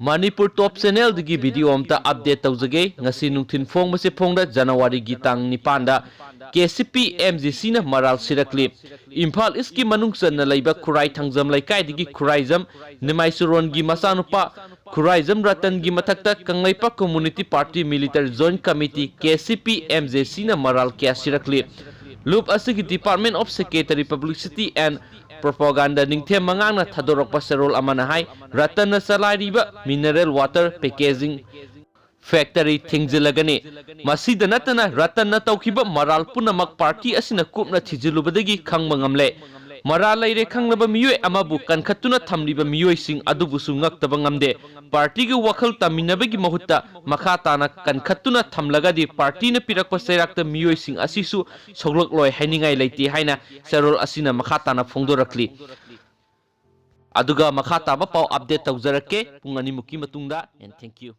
Manipur Top Channel digi video amta update tawjage ngasi nungthin phong mase phongda January gi tang nipanda KCP MGC na maral sirakli Imphal East ki manung channa leiba Khurai Thangjam laikai digi Khuraijam Nimaisuron gi masanupa Khuraijam Ratan gi mathakta Kanglaipa Community Party Military Joint Committee KCP MGC na maral kya sirakli Loop asigi Department of Secretary Publicity and Propaganda ningthe mangana thadorok pasarol amana hai Ratana salariba mineral water packaging factory thingzilagani masida natana Ratana tawkiba maral punamak party asina kupna thijilubadagi khangma ngamle maral laire khanglaba miyoi amabu kankhatuna thamliba miyoi sing adubu sungaktaba ngamde party gi wakhal taminabagi mahutta makha tana kankhatuna thamlagadi party na pirakpa sairakta miyoi sing asisu soglok loi hainingai leiti haina sarol asina makha tana phongdorakli aduga makha taba pau update tawjarake pung ani muki matungda and thank you.